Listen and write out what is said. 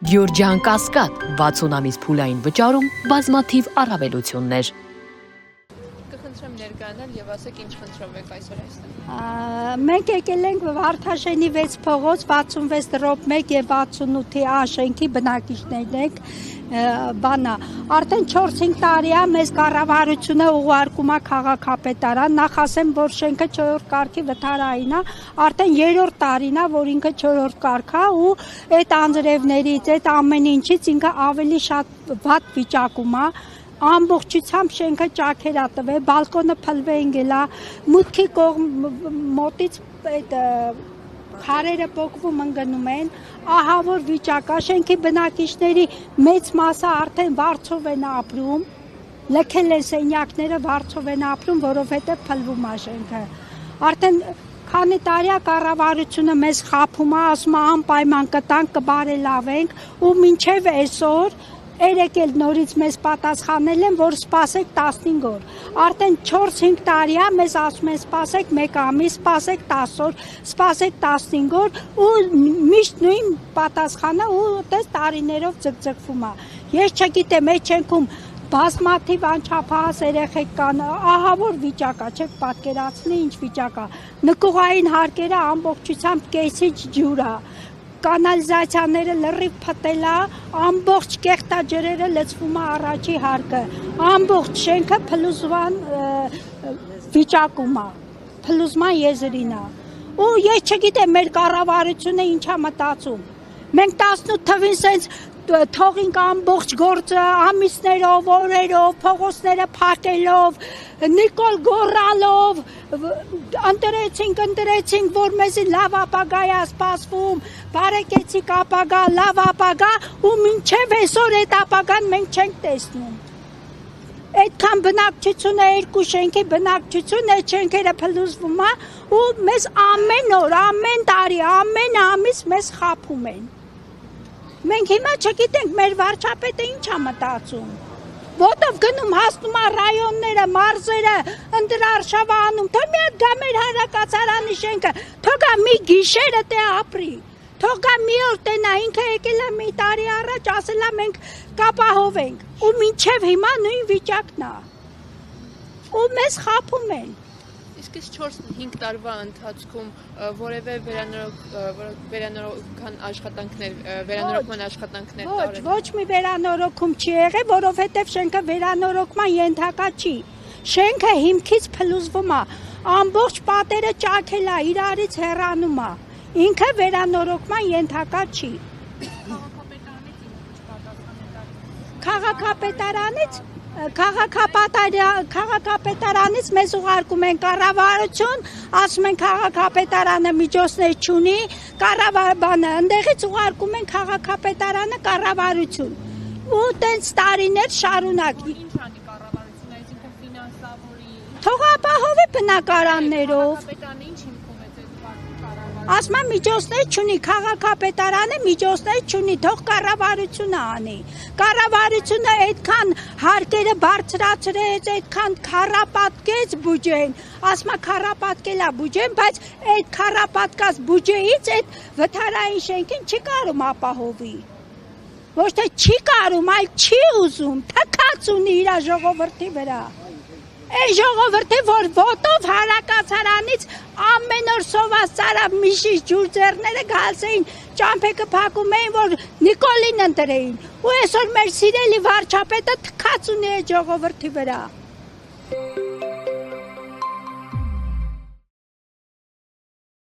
Գյորջյան Կասկադ 60 ամիս փուլային վճարում բազմաթիվ առավելություններ։ Կխնդրեմ ներկայանալ եւ ասեք ինչ խնդրով եք այսօր այստեղ։ Մենք եկել ենք Վարդաշենի 6 փողոց 66/1 եւ 68-ի A շենքի բնակիչներն ենք։ Արդեն 4-5 տարի է մեզ կառավարությունը ուղարկում է քաղաքապետարան, նախ ասեմ, որ շենքը 4-րդ կարգի վթարային է, արդեն 3-րդ տարին է, որ ինքը 4-րդ կարգ է ու այդ անձրևներից, այդ ամեն ինչից ինքը ավելի շատ վատ վիճակում է։ Ամբողջությամբ շենքը ճաքեր է տվել, բալկոնը փլվեն գելա, մուտքի կողմ մոտից այդ քարերը պոկվում ընկնում են, ահա որ վիճակա, շենքի բնակիչների մեծ մասը արդեն վարձով են ապրում, լքել են սենյակները, վարձով են ապրում, որովհետև փլվում է շենքը։ Արդեն քանի տարի է կառավարությունը մեզ խաբում է, ասում է անպայման կտանք, կբարելավենք ու մինչև այսօր երեկել նորից մեզ պատասխանել են, որ սպասեք 15 օր։ Արդեն 4-5 տարի է մեզ ասում են սպասեք 1 ամիս, սպասեք 10 օր, սպասեք 15 օր ու միշտ նույն պատասխանը ու այդպես տարիներով ձգձգվում է։ Ես չգիտեմ, այդ շենքում բազմաթիվ անչափահաս երեխեք կան, ահա որ վիճակ է, չեք պատկերացնի ինչ վիճակ է։ Նկուղային հարկերը ամբողջությամբ կեսիչ ջուր է։ Կանալիզացիաները լրիվ փտել է, ամբողջ կեղտաջրերը լցվում է առաջի հարկը, ամբողջ շենքը փլուզման վիճակում է, փլուզման եզրին է։ Ու ես չգիտեմ մեր կառավարությունը ինչ է մտածում։ Մենք 18 թվին սենց թողինք ամբողջ գործը ամիսներով, օրերով, փողոցները փակելով, Նիկոլ գոռալով, ընտրեցինք, որ մեզի լավ ապագա է սպասվում, բարեկեցիկ ապագա, լավ ապագա ու մինչև այսօր այդ ապագան մենք չենք տեսնում։ Այդքան բնակչությունը, երկու շենքի բնակչություն, այդ շենքերը փլուզվում է ու մեզ ամեն օր, ամեն տարի, ամեն ամիս մեզ խաբում են։ Մենք հիմա չգիտենք մեր վարչապետը ինչ է մտածում։ Ոտով գնում հասնում է ռայոնները, մարզերը, ընտրարշավը անում, թող մի հատ գա մեր հանրակացարանի շենքը, թող գա մի գիշերը տե ապրի, թող գա մի օր տենա, ինքը եկել է մի տարի առաջ, ասել է մենք կապահովենք, ու մինչև հիմա նույն վիճակն է, ու մեզ խաբում են։ Իսկ այս 4-5 տարվա ընթացքում որևէ վերանորոգման աշխատանքներ տարել։ Ոչ մի վերանորոգում չի եղել, որովհետև շենքը վերանորոգման ենթակա չի։ Շենքը հիմքից փլուզվում է, ամբողջ պատերը ճաքել է, իրարից հեռանում է։ Ինքը վերանորոգման ենթակա չի։ Քաղաքապետարանից մեզ ուղարկում են կառավարություն, ասում են քաղաքապետարանը միջոցներ չունի, կառավարությունը ընդեղից ուղարկում են քաղաքապետարանը կառավարություն։ Ու տենց տարիներ շարունակ։ Ինչ անի կառավարությունը, այսինքն ֆինանսավորի։ Թող ապահովի բնակարաններով։ Քաղաքապետարանը ինչ հիմքում է ձեզ կառավարությունը։ Ասում եմ միջոցներ չունի, քաղաքապետարանը միջոցներ չունի, թող կառավարությունը անի։ Կառավարությունը այդքան հարկերը բարձրացրեց, այդքան քառապատկեց բյուջեն, ասում է քառապատկել է բյուջեն, բայց այդ քառապատկած բյուջեից այդ վթարային շենքին չի կարում ապահովի։ Ոչ թե չի կարում, այլ չի ուզում, թքած ունի իր ժողովրդի վրա։ Այն ժողովրդի, որ ոտով հանրակացարանից ամեն օր սոված ծարավ միշի ջուր ձեռները գալիս էին, ճամփեքը փակում էին, որ Նիկոլին ընտրեին։ Ու այսօր մեր սիրելի վարչապետը թքած ունի այդ ժողովրդի վրա։